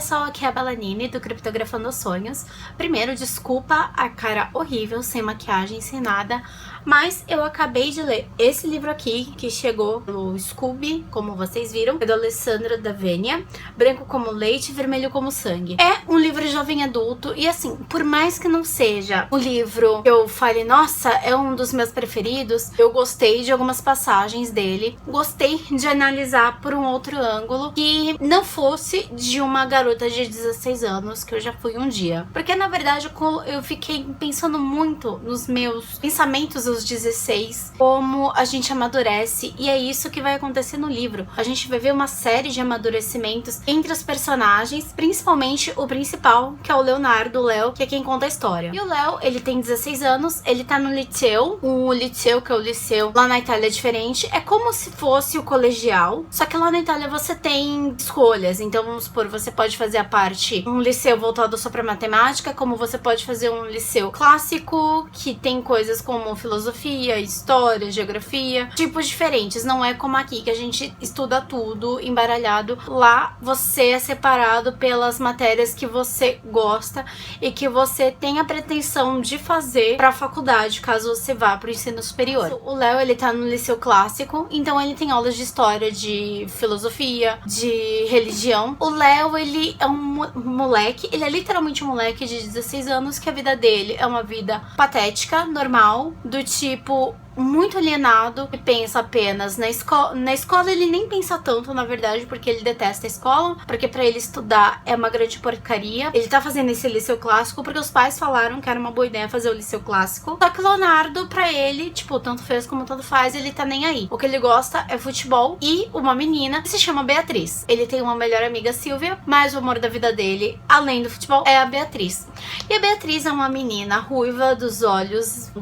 pessoal, aqui é a Balanine do Criptografando Sonhos. Primeiro, desculpa a cara horrível, sem maquiagem, sem nada, mas eu acabei de ler esse livro aqui, que chegou no Scooby, como vocês viram, é do Alessandro Davenia, Branco como Leite, Vermelho como Sangue. É um livro jovem adulto e assim, por mais que não seja um livro que eu fale, nossa, é um dos meus preferidos, eu gostei de algumas passagens dele, gostei de analisar por um outro ângulo que não fosse de uma garota de 16 anos, que eu já fui um dia. Porque na verdade eu fiquei pensando muito nos meus pensamentos aos 16, como a gente amadurece, e é isso que vai acontecer no livro. A gente vai ver uma série de amadurecimentos entre os personagens, principalmente o principal, que é o Leonardo, o Léo, que é quem conta a história. E o Léo, ele tem 16 anos, ele tá no liceu, o liceu, que é o liceu lá na Itália, é diferente, é como se fosse o colegial, só que lá na Itália você tem escolhas, então vamos supor, você pode fazer a parte, um liceu voltado só pra matemática, como você pode fazer um liceu clássico, que tem coisas como filosofia, história, geografia, tipos diferentes, não é como aqui, que a gente estuda tudo embaralhado. Lá você é separado pelas matérias que você gosta e que você tem a pretensão de fazer pra faculdade, caso você vá pro ensino superior. O Léo, ele tá no liceu clássico, então ele tem aulas de história, de filosofia, de religião. O Léo, ele é um moleque, ele é literalmente um moleque de 16 anos, que a vida dele é uma vida patética, normal, do tipo muito alienado, e pensa apenas na escola. Na escola ele nem pensa tanto, na verdade, porque ele detesta a escola, porque pra ele estudar é uma grande porcaria. Ele tá fazendo esse liceu clássico porque os pais falaram que era uma boa ideia fazer o liceu clássico. Só que o Leonardo, pra ele, tipo, tanto fez como tanto faz, ele tá nem aí. O que ele gosta é futebol e uma menina que se chama Beatriz. Ele tem uma melhor amiga, Silvia, mas o amor da vida dele, além do futebol, é a Beatriz. E a Beatriz é uma menina ruiva, dos olhos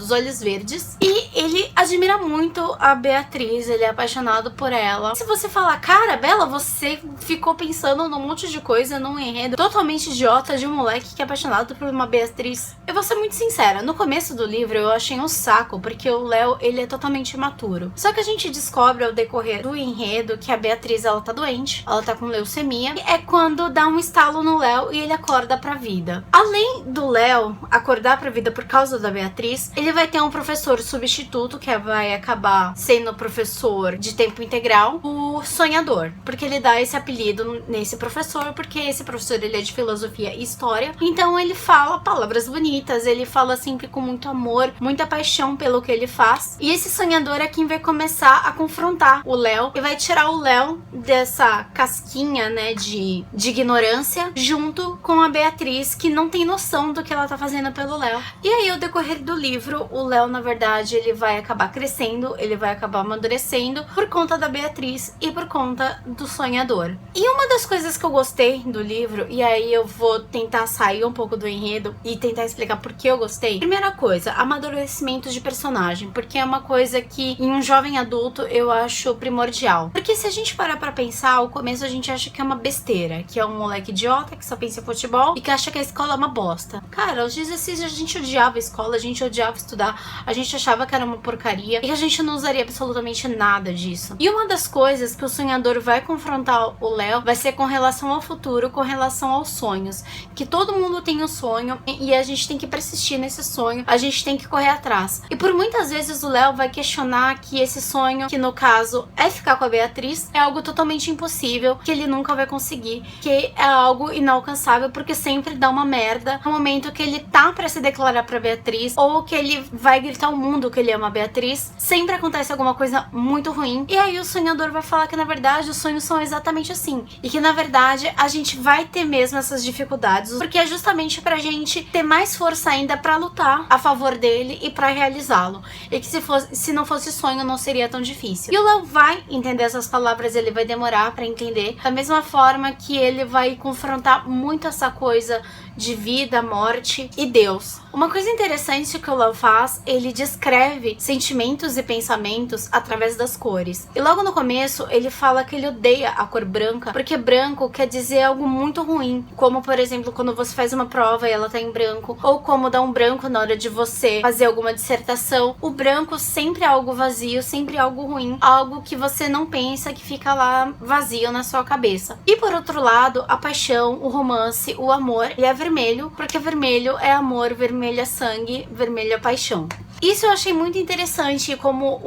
verdes, e ele admira muito a Beatriz, ele é apaixonado por ela. Se você falar, cara, Bela, você ficou pensando num monte de coisa, num enredo totalmente idiota de um moleque que é apaixonado por uma Beatriz. Eu vou ser muito sincera, no começo do livro eu achei um saco, porque o Léo, ele é totalmente imaturo. Só que a gente descobre ao decorrer do enredo que a Beatriz, ela tá doente, ela tá com leucemia, e é quando dá um estalo no Léo e ele acorda pra vida. Além do Léo acordar pra vida por causa da Beatriz, ele vai ter um professor substituto, que vai acabar sendo professor de tempo integral, o Sonhador, porque ele dá esse apelido nesse professor, porque esse professor, ele é de filosofia e história, então ele fala palavras bonitas, ele fala sempre com muito amor, muita paixão pelo que ele faz, e esse Sonhador é quem vai começar a confrontar o Léo e vai tirar o Léo dessa casquinha, né, de ignorância, junto com a Beatriz, que não tem noção do que ela tá fazendo pelo Léo. E aí, ao decorrer do livro, o Léo, na verdade, ele vai acabar crescendo, ele vai acabar amadurecendo por conta da Beatriz e por conta do Sonhador. E uma das coisas que eu gostei do livro, e aí eu vou tentar sair um pouco do enredo e tentar explicar por que eu gostei. Primeira coisa, amadurecimento de personagem, porque é uma coisa que em um jovem adulto eu acho primordial. Porque se a gente parar pra pensar, ao começo a gente acha que é uma besteira, que é um moleque idiota que só pensa em futebol e que acha que a escola é uma bosta. Cara, aos 16 a gente odiava a escola, a gente odiava estudar, a gente achava que era uma porcaria e a gente não usaria absolutamente nada disso. E uma das coisas que o Sonhador vai confrontar o Léo vai ser com relação ao futuro, com relação aos sonhos. Que todo mundo tem um sonho e a gente tem que persistir nesse sonho, a gente tem que correr atrás. E por muitas vezes o Léo vai questionar que esse sonho, que no caso é ficar com a Beatriz, é algo totalmente impossível, que ele nunca vai conseguir, que é algo inalcançável, porque sempre dá uma merda no momento que ele tá pra se declarar pra Beatriz, ou que ele vai gritar ao mundo que ele ama a Beatriz, sempre acontece alguma coisa muito ruim. E aí o Sonhador vai falar que na verdade os sonhos são exatamente assim, e que na verdade a gente vai ter mesmo essas dificuldades, porque é justamente pra gente ter mais força ainda pra lutar a favor dele e pra realizá-lo, e que se não fosse sonho não seria tão difícil. E o Léo vai entender essas palavras, ele vai demorar pra entender, da mesma forma que ele vai confrontar muito essa coisa de vida, morte e Deus. Uma coisa interessante que o Léo faz, ele descreve descreve sentimentos e pensamentos através das cores. E logo no começo ele fala que ele odeia a cor branca, porque branco quer dizer algo muito ruim, como por exemplo quando você faz uma prova e ela tá em branco, ou como dar um branco na hora de você fazer alguma dissertação. O branco sempre é algo vazio, sempre é algo ruim, algo que você não pensa, que fica lá vazio na sua cabeça. E por outro lado, a paixão, o romance, o amor, ele é vermelho, porque vermelho é amor, vermelho é sangue, vermelho é paixão. Isso eu achei muito interessante, como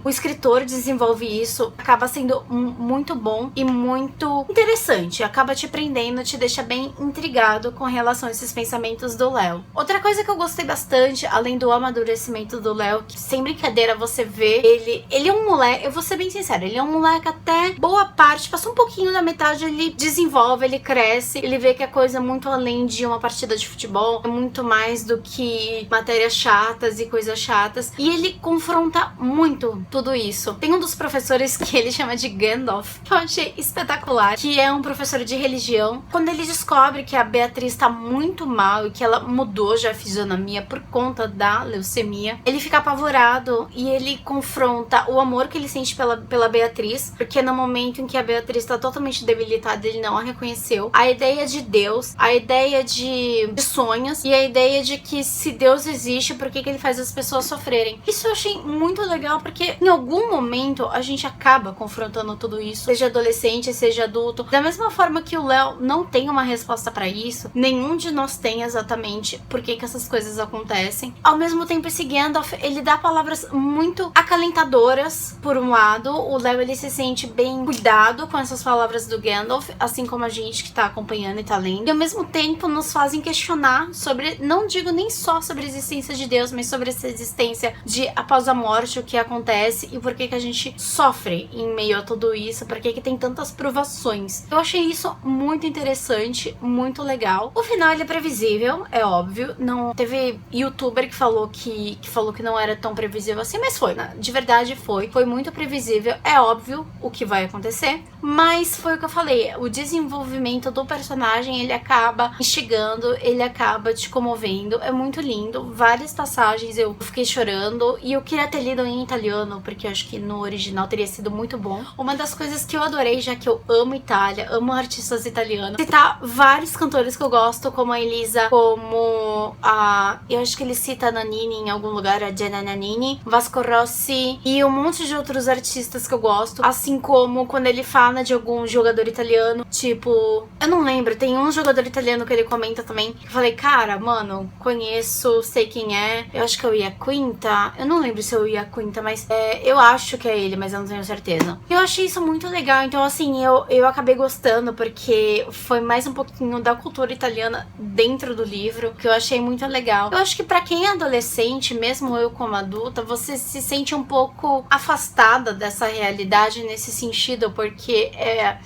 o escritor desenvolve isso, acaba sendo muito bom e muito interessante, acaba te prendendo, te deixa bem intrigado com relação a esses pensamentos do Léo. Outra coisa que eu gostei bastante, além do amadurecimento do Léo, que sem brincadeira você vê, ele é um moleque, eu vou ser bem sincera, ele é um moleque até boa parte, passou um pouquinho da metade, ele desenvolve, ele cresce, ele vê que a coisa é muito além de uma partida de futebol, é muito mais do que matérias chatas e coisas chatas, e ele confronta muito tudo isso. Tem um dos professores que ele chama de Gandalf, que eu achei espetacular, que é um professor de religião. Quando ele descobre que a Beatriz tá muito mal e que ela mudou já a fisionomia por conta da leucemia, ele fica apavorado e ele confronta o amor que ele sente pela Beatriz, porque no momento em que a Beatriz tá totalmente debilitada, ele não a reconheceu. A ideia de Deus, a ideia de sonhos e a ideia de que se Deus existe, por que ele faz as pessoas sofrerem. Isso eu achei muito legal, porque em algum momento a gente acaba confrontando tudo isso, seja adolescente, seja adulto. Da mesma forma que o Léo não tem uma resposta pra isso, nenhum de nós tem exatamente por que essas coisas acontecem. Ao mesmo tempo, esse Gandalf, ele dá palavras muito acalentadoras, por um lado. O Léo, ele se sente bem cuidado com essas palavras do Gandalf, assim como a gente que tá acompanhando e tá lendo. E ao mesmo tempo nos fazem questionar sobre, não digo nem só sobre a existência de Deus, mas sobre essa existência de após a morte, o que acontece e por que a gente sofre em meio a tudo isso, por que tem tantas provações. Eu achei isso muito interessante, muito legal. O final ele é previsível, é óbvio. Não teve youtuber que falou que não era tão previsível assim, mas foi, né? De verdade foi muito previsível. É óbvio o que vai acontecer, mas foi o que eu falei, o desenvolvimento do personagem, ele acaba instigando, ele acaba te comovendo, é muito lindo. Várias passagens eu fiquei chorando e eu queria ter lido em italiano, porque eu acho que no original teria sido muito bom. Uma das coisas que eu adorei, já que eu amo Itália, amo artistas italianos, citar vários cantores que eu gosto, como a Elisa, como a... eu acho que ele cita a Nannini em algum lugar, a Gianna Nannini, Vasco Rossi e um monte de outros artistas que eu gosto, assim como quando ele fala de algum jogador italiano, tipo, eu não lembro, tem um jogador italiano que ele comenta também, eu falei, cara, mano, conheço, sei quem é, eu acho que é o Iaquinta, eu não lembro se é o Iaquinta, mas eu acho que é ele, mas eu não tenho certeza. Eu achei isso muito legal, então assim, eu acabei gostando, porque foi mais um pouquinho da cultura italiana dentro do livro, que eu achei muito legal. Eu acho que pra quem é adolescente, mesmo eu como adulta, você se sente um pouco afastada dessa realidade nesse sentido, porque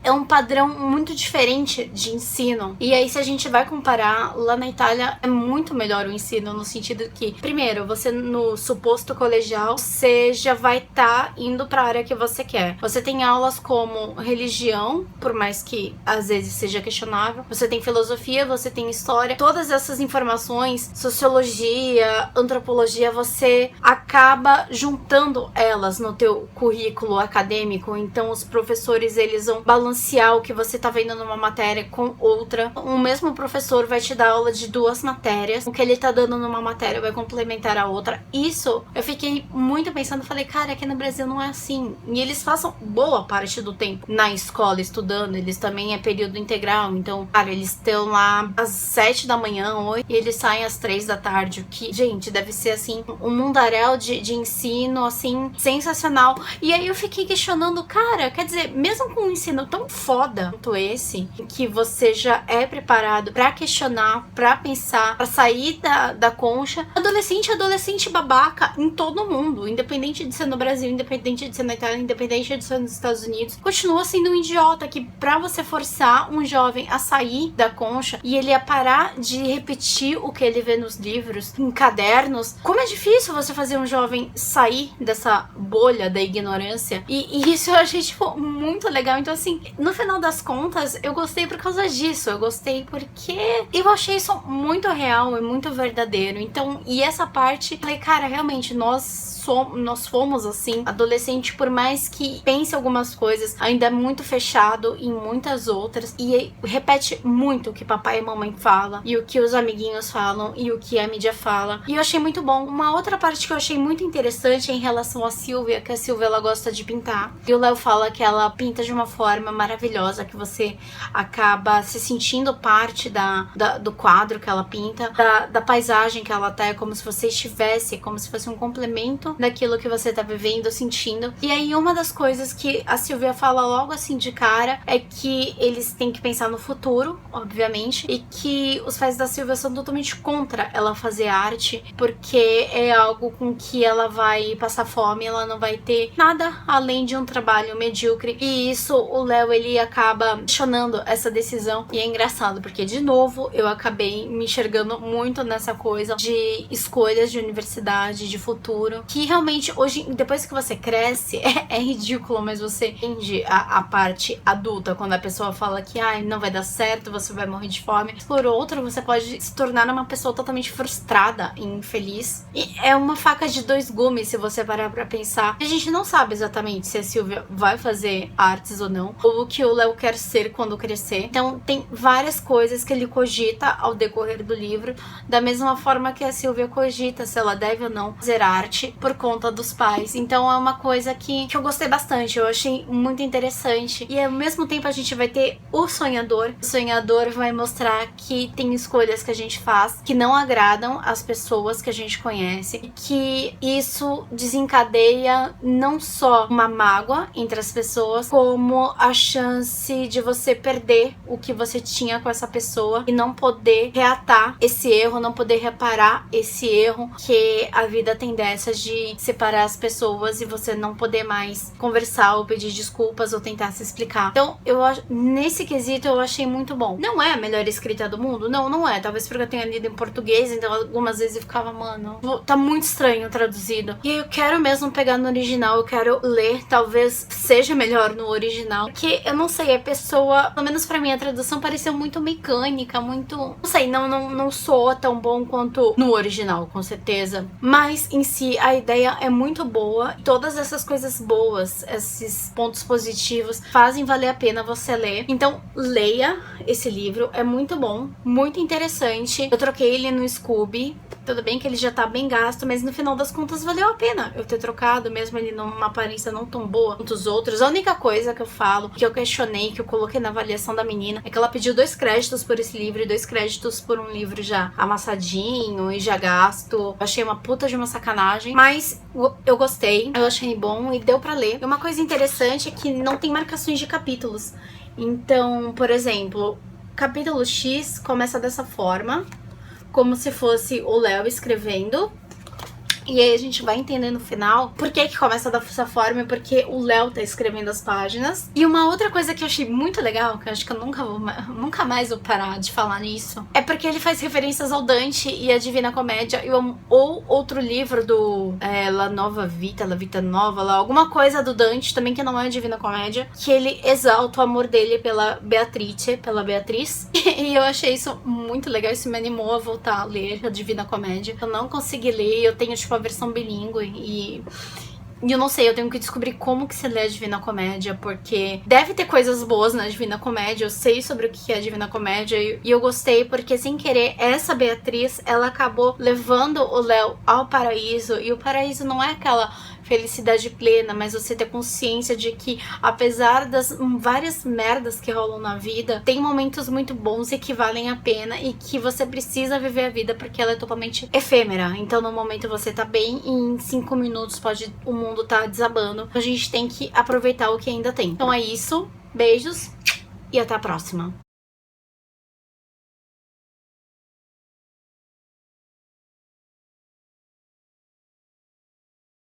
é um padrão muito diferente de ensino. E aí, se a gente vai comparar, lá na Itália é muito melhor o ensino, no sentido que, primeiro, você no suposto colegial, você já vai estar indo pra área que você quer. Você tem aulas como religião, por mais que às vezes seja questionável. Você tem filosofia, você tem história. Todas essas informações, sociologia, antropologia, você acaba juntando elas no teu currículo acadêmico. Então, os professores, eles vão balancear o que você tá vendo numa matéria com outra. O mesmo professor vai te dar aula de duas matérias. O que ele tá dando numa matéria vai complementar a outra. Isso, eu fiquei muito pensando, falei, cara, aqui no Brasil não é assim. E eles passam boa parte do tempo na escola estudando, eles também é período integral, então, cara, eles estão lá às 7 da manhã, 8, e eles saem às 3 da tarde, o que, gente, deve ser, assim, um mundaréu de ensino, assim, sensacional. E aí eu fiquei questionando, cara, quer dizer, mesmo com um ensino tão foda quanto esse, que você já é preparado pra questionar, pra pensar, pra sair da concha, adolescente babaca em todo mundo, independente de ser no Brasil, independente de ser na Itália, independente de ser nos Estados Unidos, continua sendo um idiota, que pra você forçar um jovem a sair da concha e ele a parar de repetir o que ele vê nos livros, em cadernos, como é difícil você fazer um jovem sair dessa bolha da ignorância, e isso eu achei, tipo, muito legal. Então, assim, no final das contas, eu gostei por causa disso, eu gostei porque eu achei isso muito real e muito verdadeiro. Então, e essa parte, falei, cara, realmente, nós nós fomos assim. Adolescente, por mais que pense algumas coisas, ainda é muito fechado em muitas outras e repete muito o que papai e mamãe falam e o que os amiguinhos falam e o que a mídia fala. E eu achei muito bom. Uma outra parte que eu achei muito interessante é em relação a Silvia, que a Silvia ela gosta de pintar. E o Léo fala que ela pinta de uma forma maravilhosa, que você acaba se sentindo parte do quadro que ela pinta, da paisagem que ela tá, é como se você estivesse, como se fosse um complemento daquilo que você tá vivendo, sentindo. E aí uma das coisas que a Silvia fala logo assim de cara é que eles têm que pensar no futuro, obviamente, e que os pais da Silvia são totalmente contra ela fazer arte, porque é algo com que ela vai passar fome, ela não vai ter nada além de um trabalho medíocre. E isso o Léo ele acaba questionando essa decisão. E é engraçado porque, de novo, eu acabei me enxergando muito nessa coisa de escolhas de universidade, de futuro, que realmente hoje, depois que você cresce, é ridículo, mas você entende a parte adulta, quando a pessoa fala que não vai dar certo, você vai morrer de fome. Por outro, você pode se tornar uma pessoa totalmente frustrada e infeliz. E é uma faca de dois gumes, se você parar pra pensar. A gente não sabe exatamente se a Silvia vai fazer artes ou não, ou o que o Léo quer ser quando crescer. Então tem várias coisas que ele cogita ao decorrer do livro, da mesma forma que a Silvia cogita se ela deve ou não fazer arte por conta dos pais. Então é uma coisa que eu gostei bastante, eu achei muito interessante. E ao mesmo tempo a gente vai ter o sonhador. O sonhador vai mostrar que tem escolhas que a gente faz que não agradam as pessoas que a gente conhece, e que isso desencadeia não só uma mágoa entre as pessoas, como a chance de você perder o que você tinha com essa pessoa e não poder reatar esse erro, não poder reparar esse erro, que a vida tem dessas de separar as pessoas e você não poder mais conversar ou pedir desculpas ou tentar se explicar. Então, nesse quesito eu achei muito bom. Não é a melhor escrita do mundo? Não é. Talvez porque eu tenha lido em português, então algumas vezes eu ficava, mano, tá muito estranho traduzido. E eu quero mesmo pegar no original, eu quero ler, talvez seja melhor no original. Porque, eu não sei, a pessoa, pelo menos pra mim, a tradução pareceu muito mecânica, muito... Não sei, não soa tão bom quanto no original, com certeza. Mas, em si, a ideia é muito boa. Todas essas coisas boas, esses pontos positivos, fazem valer a pena você ler. Então, leia esse livro, é muito bom, muito interessante. Eu troquei ele no Scooby. Tudo bem que ele já tá bem gasto, mas no final das contas valeu a pena eu ter trocado, mesmo ele numa aparência não tão boa quanto os outros. A única coisa que eu falo, que eu questionei, que eu coloquei na avaliação da menina, é que ela pediu 2 créditos por esse livro e 2 créditos por um livro já amassadinho e já gasto. Eu achei uma puta de uma sacanagem, mas eu gostei, eu achei bom e deu pra ler. E uma coisa interessante é que não tem marcações de capítulos. Então, por exemplo, capítulo X começa dessa forma, como se fosse o Léo escrevendo. E aí a gente vai entender no final por que começa dessa forma, porque o Léo tá escrevendo as páginas. E uma outra coisa que eu achei muito legal, que eu acho que eu nunca mais vou parar de falar nisso, é porque ele faz referências ao Dante e a Divina Comédia, ou outro livro do La Nova Vita, La Vita Nova, lá, alguma coisa do Dante também que não é a Divina Comédia, que ele exalta o amor dele pela Beatriz. E eu achei isso muito legal, isso me animou a voltar a ler a Divina Comédia. Eu não consegui ler, eu tenho tipo a versão bilíngue e eu não sei, eu tenho que descobrir como que se lê a Divina Comédia, porque deve ter coisas boas na Divina Comédia, eu sei sobre o que é a Divina Comédia e eu gostei porque, sem querer, essa Beatriz, ela acabou levando o Léo ao paraíso, e o paraíso não é aquela felicidade plena, mas você ter consciência de que, apesar das várias merdas que rolam na vida, tem momentos muito bons e que valem a pena, e que você precisa viver a vida porque ela é totalmente efêmera. Então, no momento você tá bem e em 5 minutos o mundo tá desabando. A gente tem que aproveitar o que ainda tem. Então é isso, beijos e até a próxima.